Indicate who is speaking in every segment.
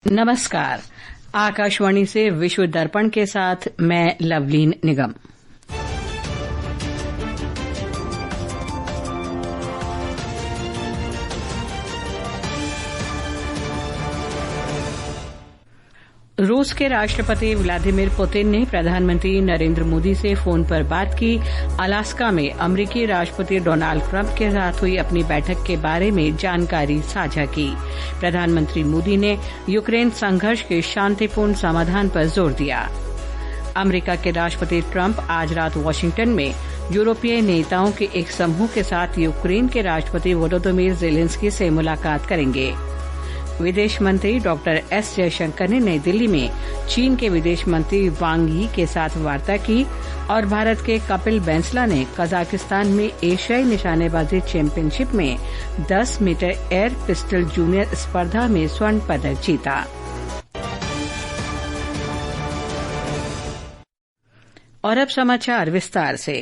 Speaker 1: नमस्कार। आकाशवाणी से विश्व दर्पण के साथ मैं लवलीन निगम। रूस के राष्ट्रपति व्लादिमीर पुतिन ने प्रधानमंत्री नरेंद्र मोदी से फोन पर बात की। अलास्का में अमेरिकी राष्ट्रपति डोनाल्ड ट्रंप के साथ हुई अपनी बैठक के बारे में जानकारी साझा की। प्रधानमंत्री मोदी ने यूक्रेन संघर्ष के शांतिपूर्ण समाधान पर जोर दिया। अमेरिका के राष्ट्रपति ट्रंप आज रात वाशिंगटन में यूरोपीय नेताओं के एक समूह के साथ यूक्रेन के राष्ट्रपति वोलोदिमीर ज़ेलेंस्की से मुलाकात करेंगे। विदेश मंत्री डॉक्टर एस जयशंकर ने नई दिल्ली में चीन के विदेश मंत्री वांग यी के साथ वार्ता की और भारत के कपिल बेंसला ने कजाकिस्तान में एशियाई निशानेबाजी चैंपियनशिप में 10 मीटर एयर पिस्टल जूनियर स्पर्धा में स्वर्ण पदक जीता। और अब समाचार विस्तार से।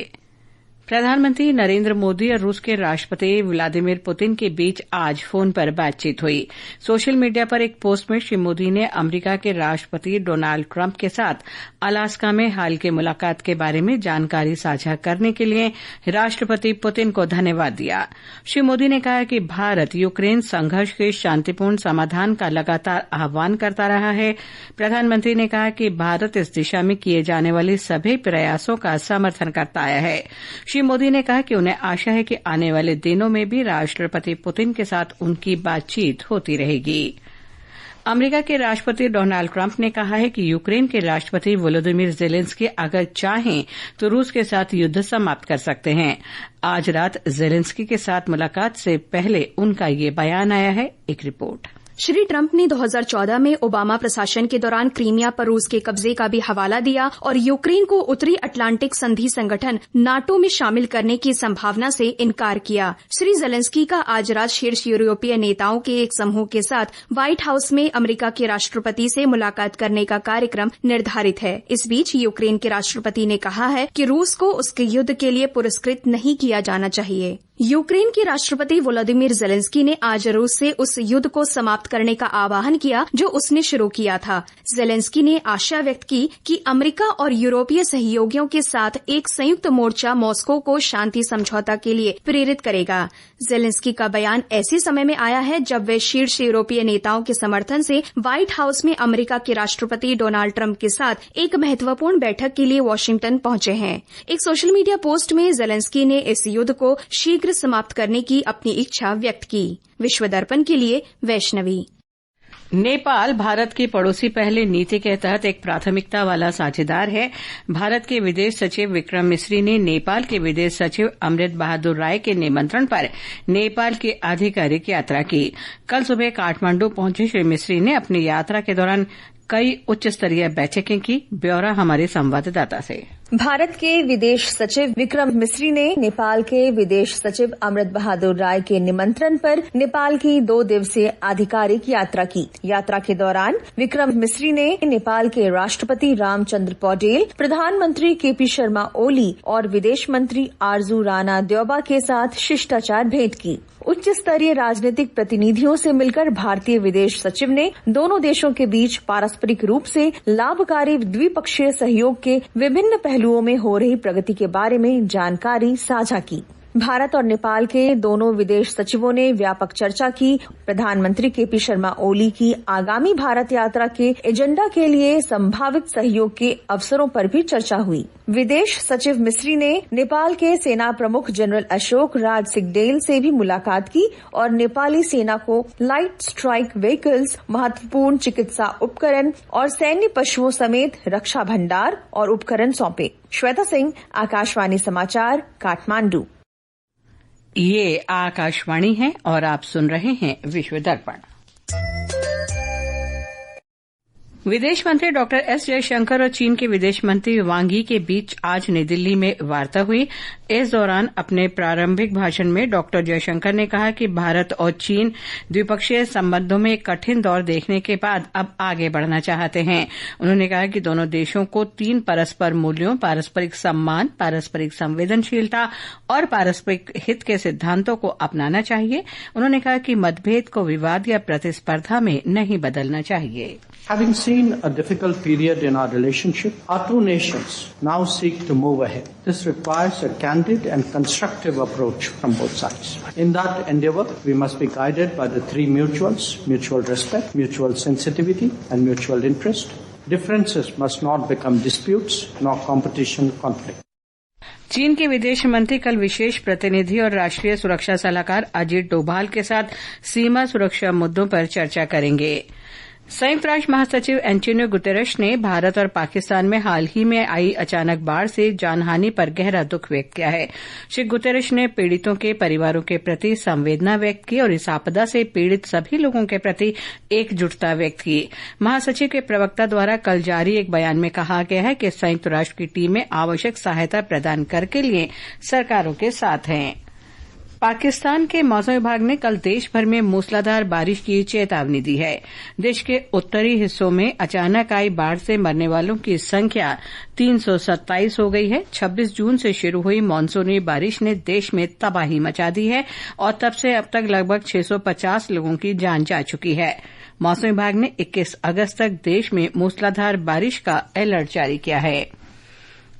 Speaker 1: प्रधानमंत्री नरेंद्र मोदी और रूस के राष्ट्रपति व्लादिमीर पुतिन के बीच आज फोन पर बातचीत हुई। सोशल मीडिया पर एक पोस्ट में श्री मोदी ने अमेरिका के राष्ट्रपति डोनाल्ड ट्रंप के साथ अलास्का में हाल की मुलाकात के बारे में जानकारी साझा करने के लिए राष्ट्रपति पुतिन को धन्यवाद दिया। श्री मोदी ने कहा कि भारत यूक्रेन संघर्ष के शांतिपूर्ण समाधान का लगातार आह्वान करता रहा है। प्रधानमंत्री ने कहा कि भारत इस दिशा में किए जाने वाले सभी प्रयासों का समर्थन करता आया है। श्री मोदी ने कहा कि उन्हें आशा है कि आने वाले दिनों में भी राष्ट्रपति पुतिन के साथ उनकी बातचीत होती रहेगी। अमेरिका के राष्ट्रपति डोनाल्ड ट्रंप ने कहा है कि यूक्रेन के राष्ट्रपति वोलोदिमीर ज़ेलेंस्की अगर चाहें तो रूस के साथ युद्ध समाप्त कर सकते हैं। आज रात ज़ेलेंस्की के साथ मुलाकात से पहले उनका ये बयान आया है। एक रिपोर्ट।
Speaker 2: श्री ट्रंप ने 2014 में ओबामा प्रशासन के दौरान क्रीमिया पर रूस के कब्जे का भी हवाला दिया और यूक्रेन को उत्तरी अटलांटिक संधि संगठन नाटो में शामिल करने की संभावना से इनकार किया। श्री ज़ेलेंस्की का आज रात शीर्ष यूरोपीय नेताओं के एक समूह के साथ व्हाइट हाउस में अमेरिका के राष्ट्रपति से मुलाकात करने का कार्यक्रम निर्धारित है। इस बीच यूक्रेन के राष्ट्रपति ने कहा है कि रूस को उसके युद्ध के लिए पुरस्कृत नहीं किया जाना चाहिए। यूक्रेन के राष्ट्रपति वोलोदिमीर ज़ेलेंस्की ने आज रूस से उस युद्ध को समाप्त करने का आह्वान किया जो उसने शुरू किया था। ज़ेलेंस्की ने आशा व्यक्त की कि अमेरिका और यूरोपीय सहयोगियों के साथ एक संयुक्त मोर्चा मॉस्को को शांति समझौता के लिए प्रेरित करेगा। ज़ेलेंस्की का बयान ऐसे समय में आया है जब वे शीर्ष यूरोपीय नेताओं के समर्थन से व्हाइट हाउस में अमेरिका के राष्ट्रपति डोनाल्ड ट्रंप के साथ एक महत्वपूर्ण बैठक के लिए वाशिंगटन पहुंचे हैं। एक सोशल मीडिया पोस्ट में ज़ेलेंस्की ने इस युद्ध को शीघ्र समाप्त करने की अपनी इच्छा व्यक्त की। विश्व दर्पण के लिए वैष्णवी।
Speaker 1: नेपाल भारत की पड़ोसी पहले नीति के तहत एक प्राथमिकता वाला साझेदार है। भारत के विदेश सचिव विक्रम मिस्री ने नेपाल के विदेश सचिव अमृत बहादुर राय के निमंत्रण पर नेपाल की आधिकारिक यात्रा की। कल सुबह काठमांडू पहुंचे श्री मिस्री ने अपनी यात्रा के दौरान कई उच्च स्तरीय बैठकें की। ब्यौरा हमारे संवाददाता से।
Speaker 3: भारत के विदेश सचिव विक्रम मिस्री ने नेपाल के विदेश सचिव अमृत बहादुर राय के निमंत्रण पर नेपाल की 2 दिवसीय आधिकारिक यात्रा की। यात्रा के दौरान विक्रम मिस्री ने नेपाल के राष्ट्रपति रामचंद्र पौडेल, प्रधानमंत्री केपी शर्मा ओली और विदेश मंत्री आरजू राणा द्योबा के साथ शिष्टाचार भेंट की। उच्च स्तरीय राजनीतिक प्रतिनिधियों से मिलकर भारतीय विदेश सचिव ने दोनों देशों के बीच पारस्परिक रूप से लाभकारी द्विपक्षीय सहयोग के विभिन्न पहलुओं में हो रही प्रगति के बारे में जानकारी साझा की। भारत और नेपाल के दोनों विदेश सचिवों ने व्यापक चर्चा की। प्रधानमंत्री केपी शर्मा ओली की आगामी भारत यात्रा के एजेंडा के लिए संभावित सहयोग के अवसरों पर भी चर्चा हुई। विदेश सचिव मिस्री ने नेपाल के सेना प्रमुख जनरल अशोक राज सिंहदेल से भी मुलाकात की और नेपाली सेना को लाइट स्ट्राइक व्हीकल्स, महत्वपूर्ण चिकित्सा उपकरण और सैन्य पशुओं समेत रक्षा भंडार और उपकरण सौंपे। श्वेता सिंह, आकाशवाणी समाचार, काठमांडू।
Speaker 1: ये आकाशवाणी है और आप सुन रहे हैं विश्व दर्पण। विदेश मंत्री डॉक्टर एस जयशंकर और चीन के विदेश मंत्री वांग यी के बीच आज नई दिल्ली में वार्ता हुई। इस दौरान अपने प्रारंभिक भाषण में डॉक्टर जयशंकर ने कहा कि भारत और चीन द्विपक्षीय संबंधों में एक कठिन दौर देखने के बाद अब आगे बढ़ना चाहते हैं। उन्होंने कहा कि दोनों देशों को 3 परस्पर मूल्यों, पारस्परिक सम्मान, पारस्परिक संवेदनशीलता और पारस्परिक हित के सिद्धांतों को अपनाना चाहिए। उन्होंने कहा कि मतभेद को विवाद या प्रतिस्पर्धा में नहीं बदलना चाहिए।
Speaker 4: Having seen a difficult period in our relationship, our two nations now seek to move ahead. This requires a candid and constructive approach from both sides. In that endeavor, we must be guided by the 3 mutuals: mutual respect, mutual sensitivity, and mutual interest. Differences must not become disputes, nor competition, conflict.
Speaker 1: चीन के विदेश मंत्री कल विशेष प्रतिनिधि और राष्ट्रीय सुरक्षा सलाहकार अजीत डोभाल के साथ सीमा सुरक्षा मुद्दों पर चर्चा करेंगे। संयुक्त राष्ट्र महासचिव एंटोनियो गुतेरेश ने भारत और पाकिस्तान में हाल ही में आई अचानक बाढ़ से जानहानि पर गहरा दुख व्यक्त किया है। श्री गुतेरेश ने पीड़ितों के परिवारों के प्रति संवेदना व्यक्त की और इस आपदा से पीड़ित सभी लोगों के प्रति एकजुटता व्यक्त की। महासचिव के प्रवक्ता द्वारा कल जारी एक बयान में कहा गया है कि संयुक्त राष्ट्र की टीमें आवश्यक सहायता प्रदान करने के लिए सरकारों के साथ हैं। पाकिस्तान के मौसम विभाग ने कल देश भर में मूसलाधार बारिश की चेतावनी दी है। देश के उत्तरी हिस्सों में अचानक आई बाढ़ से मरने वालों की संख्या 327 हो गई है। 26 जून से शुरू हुई मानसूनी बारिश ने देश में तबाही मचा दी है और तब से अब तक लगभग 650 लोगों की जान जा चुकी है। मौसम विभाग ने 21 अगस्त तक देश में मूसलाधार बारिश का अलर्ट जारी किया है।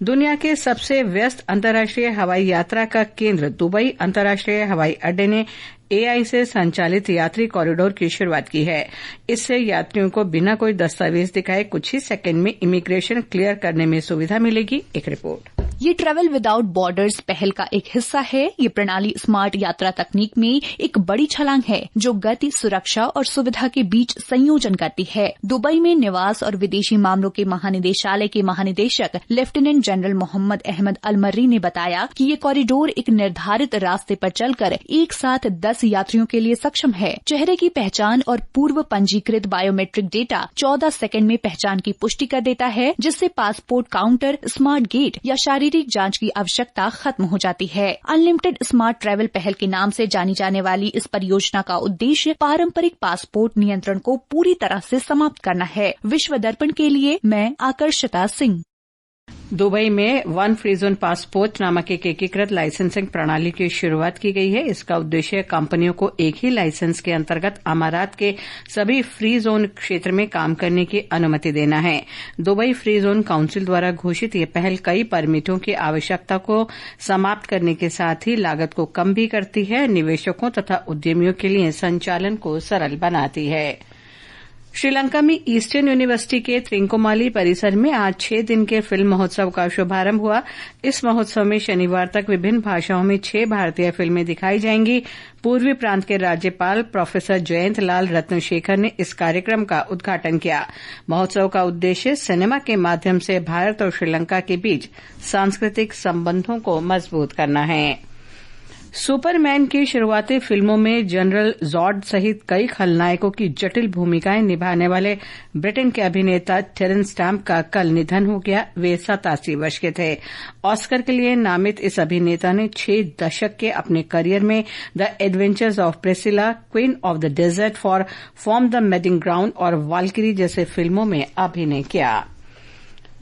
Speaker 1: दुनिया के सबसे व्यस्त अंतर्राष्ट्रीय हवाई यात्रा का केंद्र दुबई अंतर्राष्ट्रीय हवाई अड्डे ने AI से संचालित यात्री कॉरिडोर की शुरुआत की है। इससे यात्रियों को बिना कोई दस्तावेज दिखाए कुछ ही सेकंड में इमिग्रेशन क्लियर करने में सुविधा मिलेगी। एक रिपोर्ट।
Speaker 5: ये ट्रैवल विदाउट बॉर्डर्स पहल का एक हिस्सा है। ये प्रणाली स्मार्ट यात्रा तकनीक में एक बड़ी छलांग है जो गति, सुरक्षा और सुविधा के बीच संयोजन करती है। दुबई में निवास और विदेशी मामलों के महानिदेशालय के महानिदेशक लेफ्टिनेंट जनरल मोहम्मद अहमद अलमर्री ने बताया कि ये कॉरिडोर एक निर्धारित रास्ते पर चलकर एक साथ 10 यात्रियों के लिए सक्षम है। चेहरे की पहचान और पूर्व पंजीकृत बायोमेट्रिक डेटा 14 सेकंड में पहचान की पुष्टि कर देता है, जिससे पासपोर्ट काउंटर, स्मार्ट गेट या शारीरिक जांच की आवश्यकता खत्म हो जाती है। अनलिमिटेड स्मार्ट ट्रैवल पहल के नाम से जानी जाने वाली इस परियोजना का उद्देश्य पारंपरिक पासपोर्ट नियंत्रण को पूरी तरह से समाप्त करना है। विश्व दर्पण के लिए मैं आकर्षिता सिंह।
Speaker 1: दुबई में वन फ्री जोन पासपोर्ट नामक एक एकीकृत लाइसेंसिंग प्रणाली की शुरुआत की गई है। इसका उद्देश्य कंपनियों को एक ही लाइसेंस के अंतर्गत अमारात के सभी फ्री जोन क्षेत्र में काम करने की अनुमति देना है। दुबई फ्री जोन काउंसिल द्वारा घोषित यह पहल कई परमिटों की आवश्यकता को समाप्त करने के साथ ही लागत को कम भी करती है, निवेशकों तथा उद्यमियों के लिए संचालन को सरल बनाती है। श्रीलंका में ईस्टर्न यूनिवर्सिटी के त्रिंकोमाली परिसर में आज 6 दिन के फिल्म महोत्सव का शुभारंभ हुआ। इस महोत्सव में शनिवार तक विभिन्न भाषाओं में 6 भारतीय फिल्में दिखाई जाएंगी। पूर्वी प्रांत के राज्यपाल प्रोफेसर जयंत लाल रत्नशेखर ने इस कार्यक्रम का उद्घाटन किया। महोत्सव का उद्देश्य सिनेमा के माध्यम से भारत और श्रीलंका के बीच सांस्कृतिक संबंधों को मजबूत करना है। सुपरमैन की शुरुआती फिल्मों में जनरल जॉर्ड सहित कई खलनायकों की जटिल भूमिकाएं निभाने वाले ब्रिटेन के अभिनेता टेरेंस स्टैम्प का कल निधन हो गया। वे 87 वर्ष के थे। ऑस्कर के लिए नामित इस अभिनेता ने 6 दशक के अपने करियर में the adventures of Priscilla, queen of the desert, from the madding crowd और वाल्किरी जैसे फिल्मों में अभिनय किया।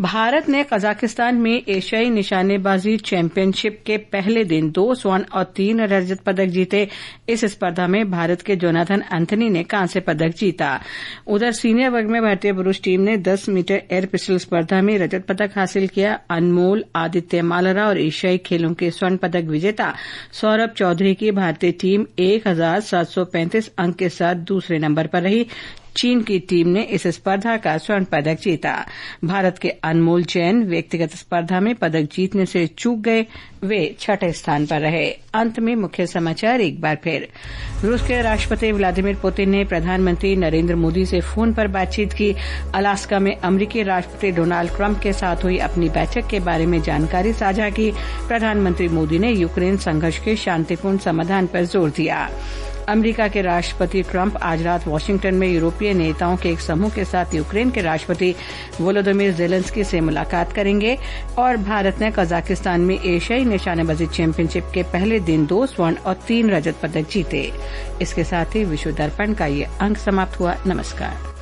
Speaker 1: भारत ने कजाकिस्तान में एशियाई निशानेबाजी चैंपियनशिप के पहले दिन 2 स्वर्ण और 3 रजत पदक जीते। इस स्पर्धा में भारत के जोनाथन एंथनी ने कांस्य पदक जीता। उधर सीनियर वर्ग में भारतीय पुरुष टीम ने 10 मीटर एयर पिस्टल स्पर्धा में रजत पदक हासिल किया। अनमोल, आदित्य मालरा और एशियाई खेलों के स्वर्ण पदक विजेता सौरभ चौधरी की भारतीय टीम 1735 अंक के साथ दूसरे नंबर पर रही। चीन की टीम ने इस स्पर्धा का स्वर्ण पदक जीता। भारत के अनमोल जैन व्यक्तिगत स्पर्धा में पदक जीतने से चूक गए। वे 6ठे स्थान पर रहे। अंत में मुख्य समाचार एक बार फिर। रूस के राष्ट्रपति व्लादिमीर पुतिन ने प्रधानमंत्री नरेंद्र मोदी से फोन पर बातचीत की। अलास्का में अमेरिकी राष्ट्रपति डोनाल्ड ट्रंप के साथ हुई अपनी बैठक के बारे में जानकारी साझा की। प्रधानमंत्री मोदी ने यूक्रेन संघर्ष के शांतिपूर्ण समाधान पर जोर दिया। अमेरिका के राष्ट्रपति ट्रंप आज रात वॉशिंगटन में यूरोपीय नेताओं के एक समूह के साथ यूक्रेन के राष्ट्रपति वोलोदिमीर ज़ेलेंस्की से मुलाकात करेंगे और भारत ने कजाकिस्तान में एशियाई निशानेबाजी चैंपियनशिप के पहले दिन 2 स्वर्ण और 3 रजत पदक जीते। इसके साथ ही विश्व दर्पण का ये अंक समाप्त हुआ। नमस्कार।